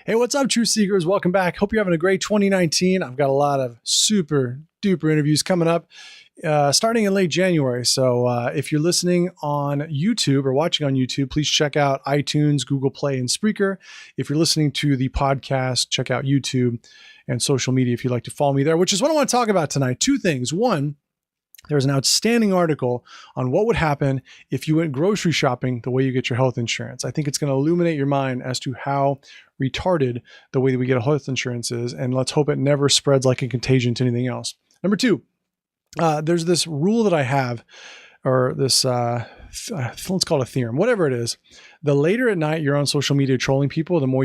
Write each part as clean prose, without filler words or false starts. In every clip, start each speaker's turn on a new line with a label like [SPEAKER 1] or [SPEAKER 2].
[SPEAKER 1] Hey, what's up, Truth Seekers? Welcome back. Hope you're having a great 2019. I've got a lot of super duper interviews coming up starting in late January. So if you're listening on YouTube or watching on YouTube, please check out iTunes, Google Play, and Spreaker. If you're listening to the podcast, check out YouTube and social media if you'd like to follow me there, which is what I want to talk about tonight. Two things. One, there's an outstanding article on what would happen if you went grocery shopping the way you get your health insurance. I think it's going to illuminate your mind as to how retarded the way that we get health insurance is, and let's hope it never spreads like a contagion to anything else. Number two, there's this rule that I have, or this, let's call it a theorem, whatever it is. The later at night you're on social media trolling people, the more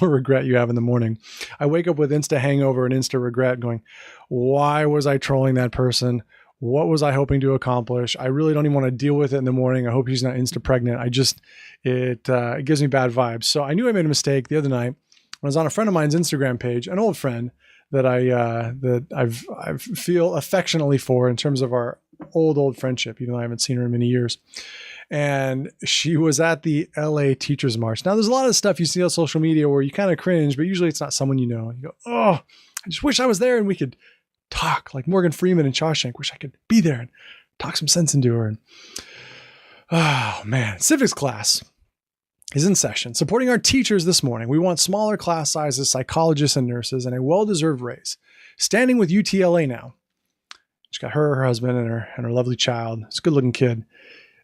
[SPEAKER 1] regret you have in the morning. I wake up with instant hangover and instant regret going, why was I trolling that person? What was I hoping to accomplish? I really don't even want to deal with it in the morning. I hope she's not insta pregnant. It gives me bad vibes. So I knew I made a mistake the other night. I was on a friend of mine's Instagram page, an old friend that I feel affectionately for in terms of our old friendship, even though I haven't seen her in many years. And she was at the LA Teachers March. Now, there's a lot of stuff you see on social media where you kind of cringe, but usually it's not someone you know. You go, oh, I just wish I was there and we could talk like Morgan Freeman and Shawshank. Wish I could be there and talk some sense into her. And oh man, civics class is in session. Supporting our teachers this morning. We want smaller class sizes, psychologists and nurses, and a well-deserved raise. Standing with UTLA now. She's got her husband, and her lovely child. It's a good-looking kid.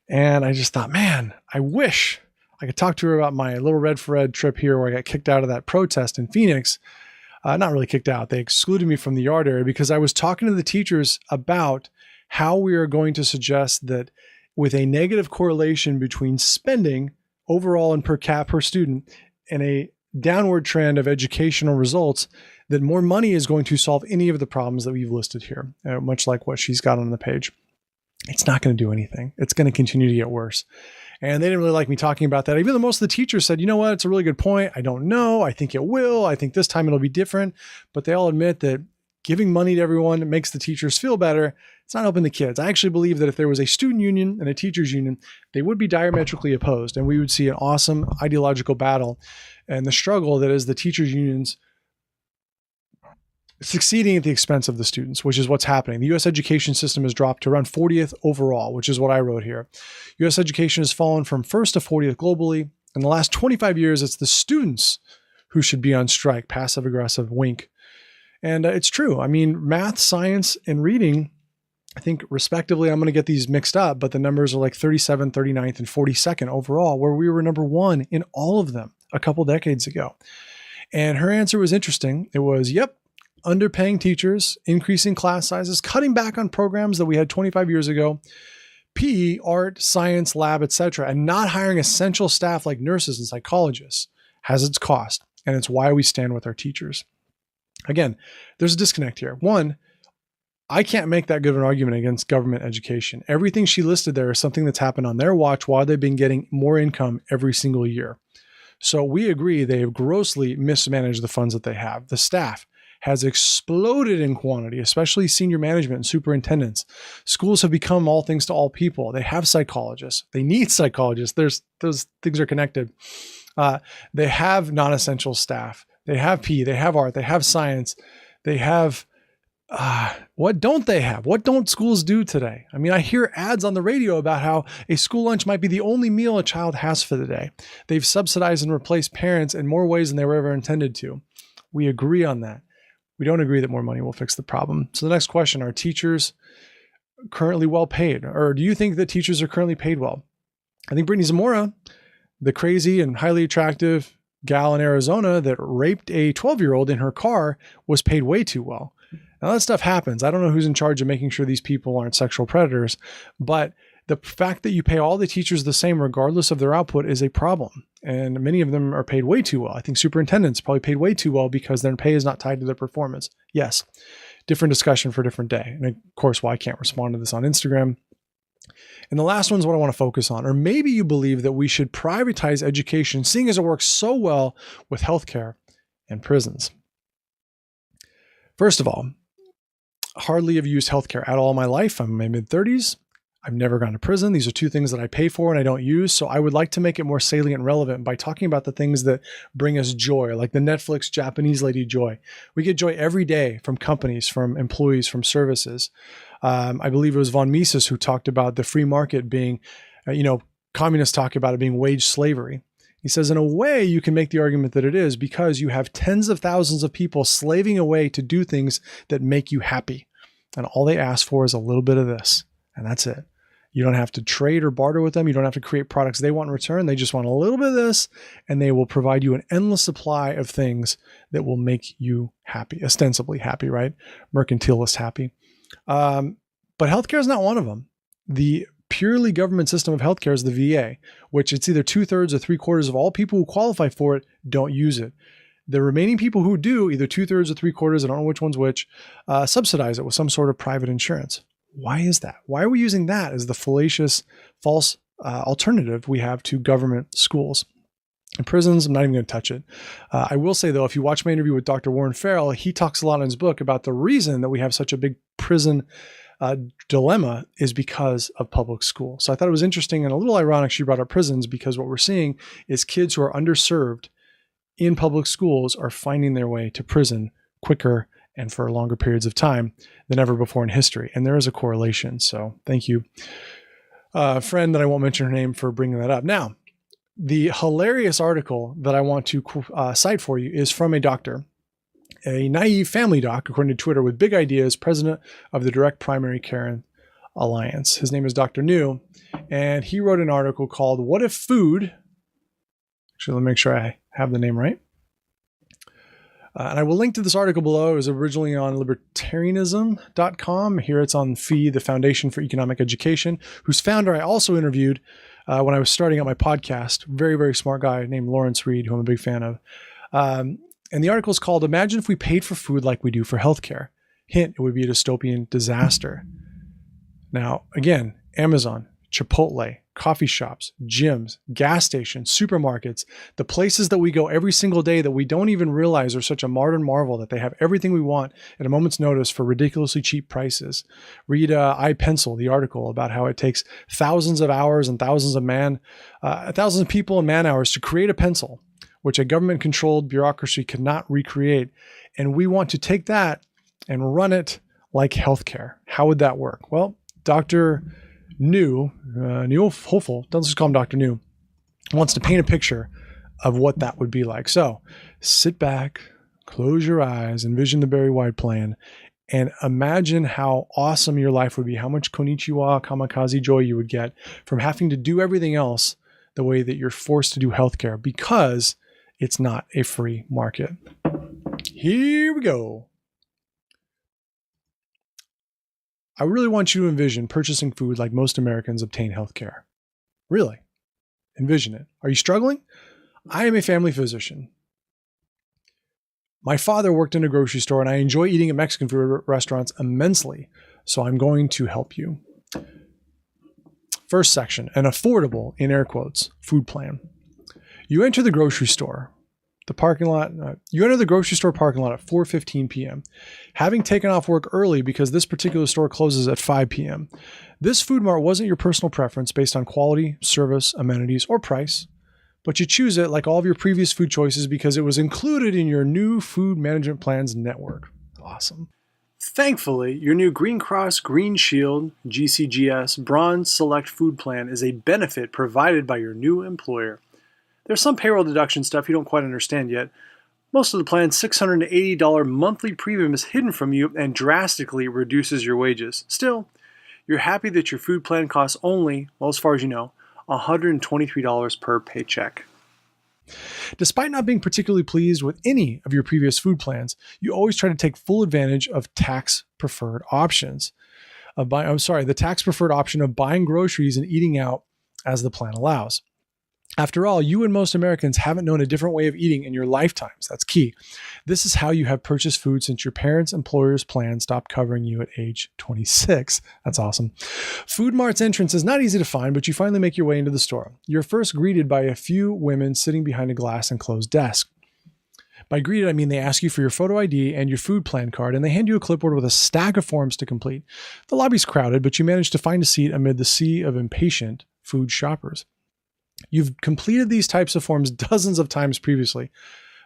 [SPEAKER 1] And I just thought, man, I wish I could talk to her about my Little Red for Ed trip here where I got kicked out of that protest in Phoenix. Not really kicked out. They excluded me from the yard area because I was talking to the teachers about how we are going to suggest that with a negative correlation between spending overall and per cap per student and a downward trend of educational results, that more money is going to solve any of the problems that we've listed here, much like what she's got on the page. It's not going to do anything. It's going to continue to get worse. And they didn't really like me talking about that. Even though most of the teachers said, you know what, it's a really good point. I don't know. I think it will. I think this time it'll be different. But they all admit that giving money to everyone makes the teachers feel better. It's not helping the kids. I actually believe that if there was a student union and a teachers union, they would be diametrically opposed. And we would see an awesome ideological battle and the struggle that is the teachers unions succeeding at the expense of the students, which is what's happening. The U.S. education system has dropped to around 40th overall, which is what I wrote here. U.S. education has fallen from 1st to 40th globally. In the last 25 years, it's the students who should be on strike, passive aggressive, wink. And it's true. I mean, math, science, and reading, I think respectively, I'm going to get these mixed up, but the numbers are like 37th, 39th, and 42nd overall, where we were number one in all of them a couple decades ago. And her answer was interesting. It was, yep, underpaying teachers, increasing class sizes, cutting back on programs that we had 25 years ago, PE, art, science, lab, etc., and not hiring essential staff like nurses and psychologists has its cost, and it's why we stand with our teachers. Again, there's a disconnect here. One, I can't make that good of an argument against government education. Everything she listed there is something that's happened on their watch while they've been getting more income every single year. So we agree they have grossly mismanaged the funds that they have. The staff has exploded in quantity, especially senior management and superintendents. Schools have become all things to all people. They have psychologists. They need psychologists. Those things are connected. They have non-essential staff. They have PE. They have art. They have science. They have, what don't they have? What don't schools do today? I mean, I hear ads on the radio about how a school lunch might be the only meal a child has for the day. They've subsidized and replaced parents in more ways than they were ever intended to. We agree on that. We don't agree that more money will fix the problem. So the next question, are teachers currently well paid? Or do you think that teachers are currently paid well? I think Brittany Zamora, the crazy and highly attractive gal in Arizona that raped a 12-year-old in her car, was paid way too well. Now that stuff happens. I don't know who's in charge of making sure these people aren't sexual predators, but the fact that you pay all the teachers the same regardless of their output is a problem. And many of them are paid way too well. I think superintendents probably paid way too well because their pay is not tied to their performance. Yes, different discussion for a different day. And of course, why I can't respond to this on Instagram. And the last one is what I want to focus on. Or maybe you believe that we should privatize education, seeing as it works so well with healthcare and prisons. First of all, hardly have used healthcare at all in my life. I'm in my mid-30s. I've never gone to prison. These are two things that I pay for and I don't use. So I would like to make it more salient and relevant by talking about the things that bring us joy, like the Netflix Japanese lady joy. We get joy every day from companies, from employees, from services. I believe it was von Mises who talked about the free market being, communists talk about it being wage slavery. He says, in a way, you can make the argument that it is because you have tens of thousands of people slaving away to do things that make you happy. And all they ask for is a little bit of this, and that's it. You don't have to trade or barter with them. You don't have to create products they want in return. They just want a little bit of this, and they will provide you an endless supply of things that will make you happy, ostensibly happy, right? Mercantilist happy. But healthcare is not one of them. The purely government system of healthcare is the VA, which it's either 2/3 or 3/4 of all people who qualify for it don't use it. The remaining people who do, either 2/3 or 3/4, I don't know which one's which, subsidize it with some sort of private insurance. Why is that? Why are we using that as the fallacious, false alternative we have to government schools? And prisons, I'm not even going to touch it. I will say, though, if you watch my interview with Dr. Warren Farrell, he talks a lot in his book about the reason that we have such a big prison dilemma is because of public school. So I thought it was interesting and a little ironic she brought up prisons, because what we're seeing is kids who are underserved in public schools are finding their way to prison quicker and for longer periods of time than ever before in history. And there is a correlation. So thank you, friend that I won't mention her name, for bringing that up. Now, the hilarious article that I want to cite for you is from a doctor, a naive family doc, according to Twitter, with big ideas, president of the Direct Primary Care Alliance. His name is Dr. New, and he wrote an article called What If Food... Actually, let me make sure I have the name right. And I will link to this article below. It was originally on libertarianism.com. Here it's on FEE, the Foundation for Economic Education, whose founder I also interviewed when I was starting out my podcast. Very, very smart guy named Lawrence Reed, who I'm a big fan of. And the article is called, Imagine If We Paid for Food Like We Do for Healthcare. Hint, it would be a dystopian disaster. Now, again, Amazon, Chipotle, coffee shops, gyms, gas stations, supermarkets, the places that we go every single day that we don't even realize are such a modern marvel that they have everything we want at a moment's notice for ridiculously cheap prices. Read iPencil, the article about how it takes thousands of hours and thousands of people and man hours to create a pencil, which a government-controlled bureaucracy could not recreate. And we want to take that and run it like healthcare. How would that work? Well, Dr. Neuhofel, let's just call him Dr. New, wants to paint a picture of what that would be like. So sit back, close your eyes, envision the Barry White plan, and imagine how awesome your life would be, how much konnichiwa, kamikaze joy you would get from having to do everything else the way that you're forced to do healthcare, because it's not a free market. Here we go. I really want you to envision purchasing food like most Americans obtain healthcare. Really. Envision it. Are you struggling? I am a family physician. My father worked in a grocery store, and I enjoy eating at Mexican food restaurants immensely, so I'm going to help you. First section, an affordable, in air quotes, food plan. You enter the grocery store. You enter the grocery store parking lot at 4:15 p.m., having taken off work early because this particular store closes at 5 p.m. This food mart wasn't your personal preference based on quality, service, amenities, or price, but you choose it like all of your previous food choices because it was included in your new food management plan's network. Awesome. Thankfully, your new Green Cross Green Shield GCGS Bronze Select Food Plan is a benefit provided by your new employer. There's some payroll deduction stuff you don't quite understand yet. Most of the plan's $680 monthly premium is hidden from you and drastically reduces your wages. Still, you're happy that your food plan costs only, well, as far as you know, $123 per paycheck. Despite not being particularly pleased with any of your previous food plans, you always try to take full advantage of tax-preferred options. The tax-preferred option of buying groceries and eating out as the plan allows. After all, you and most Americans haven't known a different way of eating in your lifetimes. That's key. This is how you have purchased food since your parents' employer's plan stopped covering you at age 26. That's awesome. Food Mart's entrance is not easy to find, but you finally make your way into the store. You're first greeted by a few women sitting behind a glass and closed desk. By greeted, I mean they ask you for your photo ID and your food plan card, and they hand you a clipboard with a stack of forms to complete. The lobby's crowded, but you manage to find a seat amid the sea of impatient food shoppers. You've completed these types of forms dozens of times previously,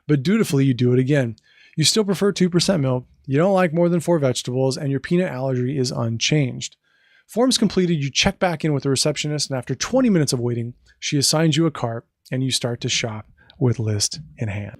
[SPEAKER 1] but dutifully you do it again. You still prefer 2% milk, you don't like more than 4 vegetables, and your peanut allergy is unchanged. Forms completed, you check back in with the receptionist, and after 20 minutes of waiting, she assigns you a cart, and you start to shop with list in hand.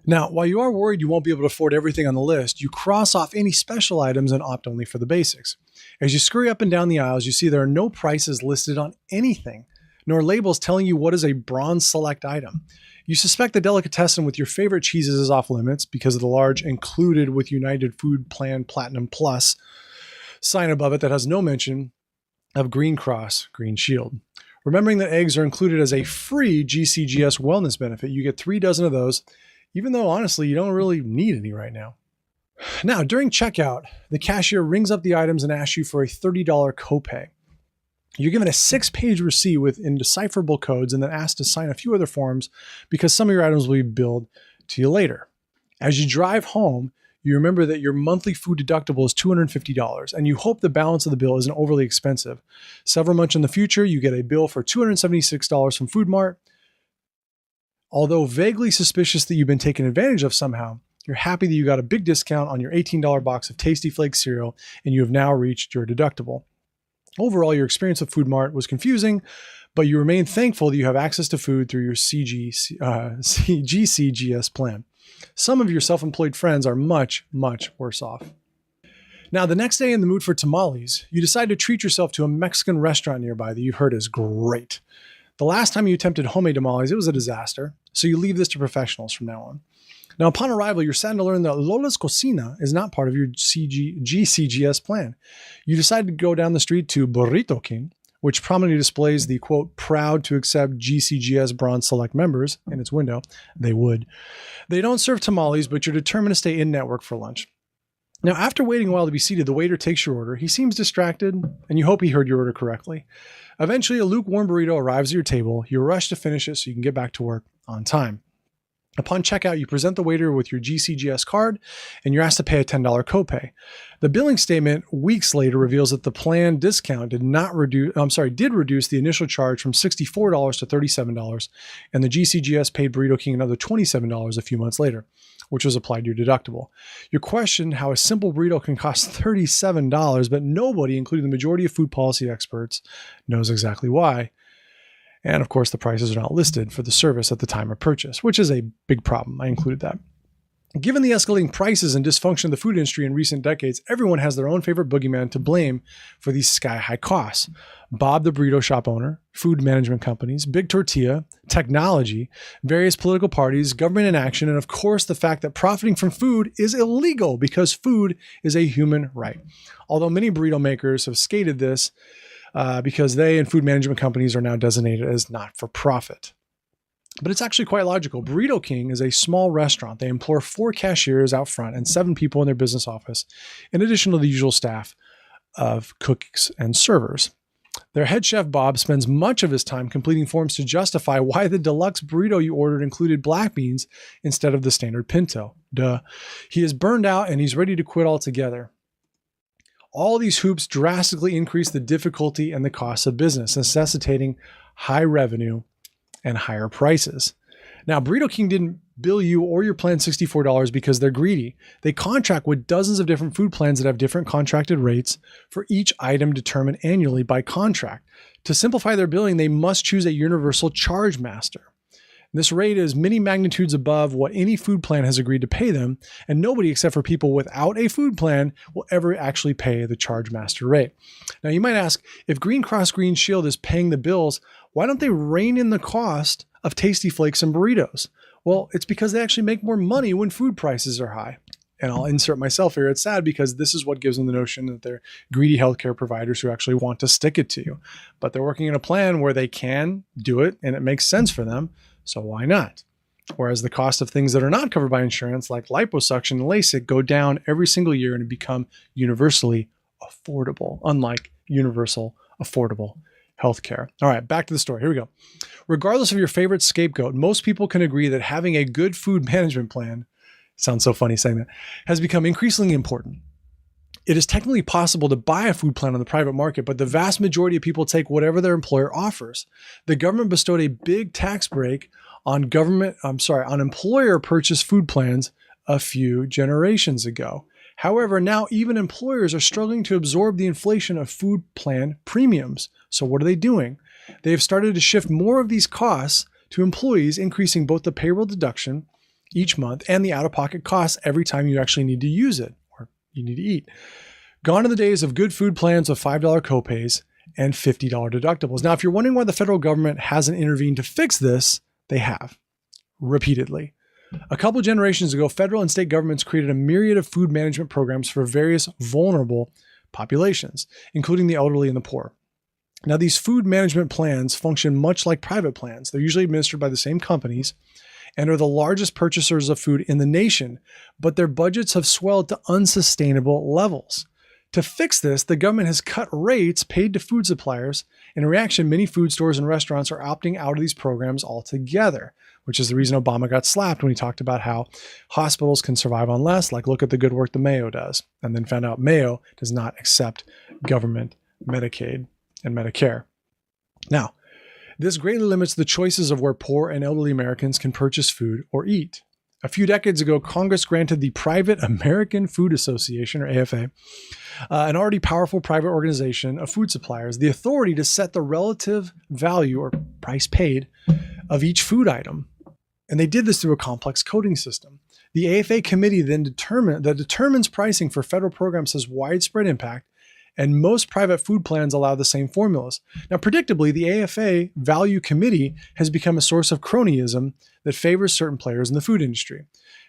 [SPEAKER 1] Now, while you are worried you won't be able to afford everything on the list, you cross off any special items and opt only for the basics. As you scurry up and down the aisles, you see there are no prices listed on anything, nor labels telling you what is a bronze select item. You suspect the delicatessen with your favorite cheeses is off limits because of the large included with United Food Plan Platinum Plus sign above it that has no mention of Green Cross, Green Shield. Remembering that eggs are included as a free GCGS wellness benefit, you get 3 dozen of those, even though honestly you don't really need any right now. Now, during checkout, the cashier rings up the items and asks you for a $30 copay. You're given a 6-page receipt with indecipherable codes and then asked to sign a few other forms because some of your items will be billed to you later. As you drive home, you remember that your monthly food deductible is $250, and you hope the balance of the bill isn't overly expensive. Several months in the future, you get a bill for $276 from Food Mart. Although vaguely suspicious that you've been taken advantage of somehow, you're happy that you got a big discount on your $18 box of Tasty Flakes cereal, and you have now reached your deductible. Overall, your experience with Food Mart was confusing, but you remain thankful that you have access to food through your GCGS plan. Some of your self-employed friends are much, much worse off. Now, the next day in the mood for tamales, you decide to treat yourself to a Mexican restaurant nearby that you've heard is great. The last time you attempted homemade tamales, it was a disaster, so you leave this to professionals from now on. Now, upon arrival, you're saddened to learn that Lola's Cocina is not part of your GCGS plan. You decide to go down the street to Burrito King, which prominently displays the, quote, proud to accept GCGS Bronze Select members in its window. They would. They don't serve tamales, but you're determined to stay in-network for lunch. Now, after waiting a while to be seated, the waiter takes your order. He seems distracted, and you hope he heard your order correctly. Eventually, a lukewarm burrito arrives at your table. You rush to finish it so you can get back to work on time. Upon checkout, you present the waiter with your GCGS card, and you're asked to pay a $10 copay. The billing statement weeks later reveals that the plan discount did reduce the initial charge from $64 to $37, and the GCGS paid Burrito King another $27 a few months later, which was applied to your deductible. You question how a simple burrito can cost $37, but nobody, including the majority of food policy experts, knows exactly why. And of course, the prices are not listed for the service at the time of purchase, which is a big problem. I included that. Given the escalating prices and dysfunction of the food industry in recent decades, everyone has their own favorite boogeyman to blame for these sky-high costs. Bob, the burrito shop owner, food management companies, Big Tortilla, technology, various political parties, government inaction, and of course the fact that profiting from food is illegal because food is a human right. Although many burrito makers have skated this, because they and food management companies are now designated as not-for-profit. But it's actually quite logical. Burrito King is a small restaurant. They employ 4 cashiers out front and 7 people in their business office, in addition to the usual staff of cooks and servers. Their head chef, Bob, spends much of his time completing forms to justify why the deluxe burrito you ordered included black beans instead of the standard pinto. Duh. He is burned out and he's ready to quit altogether. All these hoops drastically increase the difficulty and the cost of business, necessitating high revenue and higher prices. Now, Burrito King didn't bill you or your plan $64 because they're greedy. They contract with dozens of different food plans that have different contracted rates for each item determined annually by contract. To simplify their billing, they must choose a universal charge master. This rate is many magnitudes above what any food plan has agreed to pay them, and nobody except for people without a food plan will ever actually pay the charge master rate. Now you might ask, if Green Cross Green Shield is paying the bills, why don't they rein in the cost of Tasty Flakes and burritos? Well, it's because they actually make more money when food prices are high. And I'll insert myself here. It's sad because this is what gives them the notion that they're greedy healthcare providers who actually want to stick it to you. But they're working in a plan where they can do it and it makes sense for them. So why not? Whereas the cost of things that are not covered by insurance, like liposuction and LASIK, go down every single year and become universally affordable, unlike universal affordable healthcare. All right, back to the story. Here we go. Regardless of your favorite scapegoat, most people can agree that having a good food management plan sounds so funny saying that, has become increasingly important. It is technically possible to buy a food plan on the private market, but the vast majority of people take whatever their employer offers. The government bestowed a big tax break on employer purchased food plans a few generations ago. However, now even employers are struggling to absorb the inflation of food plan premiums. So what are they doing? They have started to shift more of these costs to employees, increasing both the payroll deduction each month and the out-of-pocket costs every time you actually need to use it or you need to eat. Gone are the days of good food plans with $5 copays and $50 deductibles. Now, if you're wondering why the federal government hasn't intervened to fix this, they have, repeatedly. A couple generations ago, federal and state governments created a myriad of food management programs for various vulnerable populations, including the elderly and the poor. Now, these food management plans function much like private plans. They're usually administered by the same companies and are the largest purchasers of food in the nation, but their budgets have swelled to unsustainable levels. To fix this, the government has cut rates paid to food suppliers. In reaction, many food stores and restaurants are opting out of these programs altogether, which is the reason Obama got slapped when he talked about how hospitals can survive on less, like look at the good work the Mayo does, and then found out Mayo does not accept government Medicaid and Medicare. Now, this greatly limits the choices of where poor and elderly Americans can purchase food or eat. A few decades ago, Congress granted the Private American Food Association, or AFA, an already powerful private organization of food suppliers, the authority to set the relative value or price paid of each food item. And they did this through a complex coding system. The AFA committee then determines pricing for federal programs has widespread impact, and most private food plans allow the same formulas. Now, predictably, the AFA Value Committee has become a source of cronyism that favors certain players in the food industry.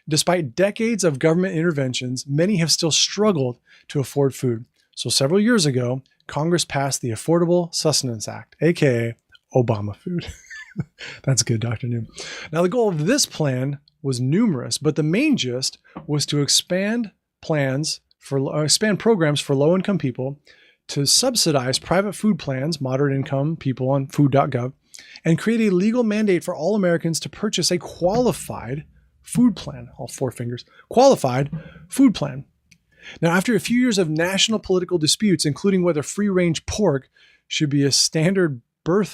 [SPEAKER 1] Despite decades of government interventions, many have still struggled to afford food. So several years ago, Congress passed the Affordable Sustenance Act, aka Obama food. That's good, Dr. New. Now, the goal of this plan was numerous, but the main gist was to expand programs for low-income people, to subsidize private food plans, moderate-income people on food.gov, and create a legal mandate for all Americans to purchase a qualified food plan, all four fingers, qualified food plan. Now, after a few years of national political disputes, including whether free-range pork should be a standard food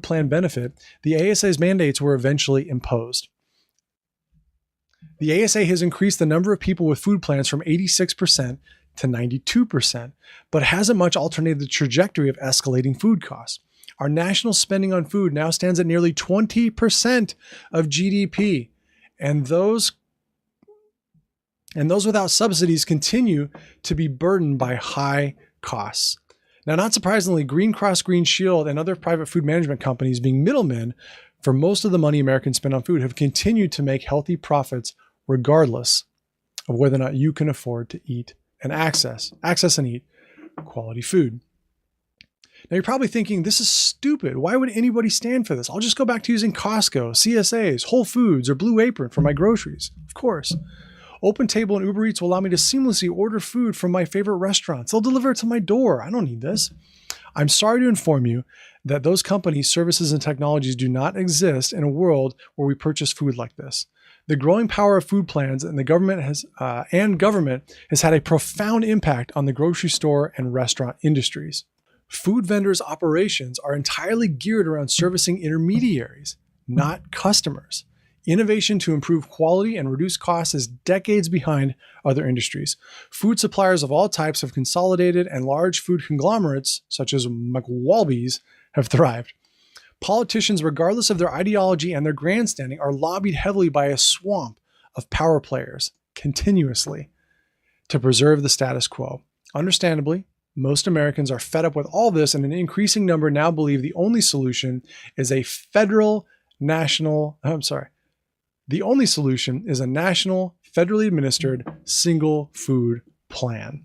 [SPEAKER 1] plan benefit, the ASA's mandates were eventually imposed. The ASA has increased the number of people with food plans from 86% to 92%, but hasn't much alternated the trajectory of escalating food costs. Our national spending on food now stands at nearly 20% of GDP, and those without subsidies continue to be burdened by high costs. Now, not surprisingly, Green Cross, Green Shield, and other private food management companies, being middlemen for most of the money Americans spend on food, have continued to make healthy profits regardless of whether or not you can afford to eat and access and eat quality food. Now, you're probably thinking, this is stupid. Why would anybody stand for this? I'll just go back to using Costco, CSAs, Whole Foods, or Blue Apron for my groceries. Of course. OpenTable and Uber Eats will allow me to seamlessly order food from my favorite restaurants. They'll deliver it to my door. I don't need this. I'm sorry to inform you that those companies, services, and technologies do not exist in a world where we purchase food like this. The growing power of food plans and government has had a profound impact on the grocery store and restaurant industries. Food vendors' operations are entirely geared around servicing intermediaries, not customers. Innovation to improve quality and reduce costs is decades behind other industries. Food suppliers of all types have consolidated, and large food conglomerates, such as McWalby's, have thrived. Politicians, regardless of their ideology and their grandstanding, are lobbied heavily by a swamp of power players continuously to preserve the status quo. Understandably, most Americans are fed up with all this, and an increasing number now believe the only solution is a national, federally administered single food plan.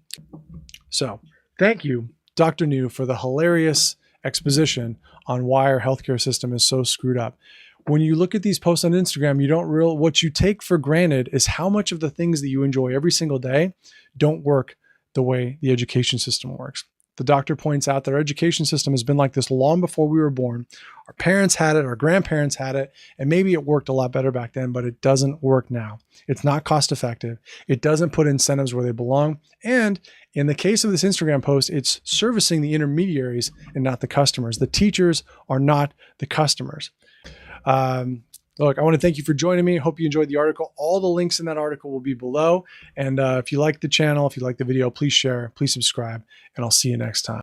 [SPEAKER 1] So, thank you, Dr. New, for the hilarious exposition on why our healthcare system is so screwed up. When you look at these posts on Instagram, what you take for granted is how much of the things that you enjoy every single day don't work the way the education system works. the doctor points out that our education system has been like this long before we were born. Our parents had it, our grandparents had it, and maybe it worked a lot better back then, but it doesn't work now. It's not cost effective. It doesn't put incentives where they belong. And in the case of this Instagram post, it's servicing the intermediaries and not the customers. The teachers are not the customers. Look, I want to thank you for joining me. Hope you enjoyed the article. All the links in that article will be below. And if you like the channel, if you like the video, please share, please subscribe, and I'll see you next time.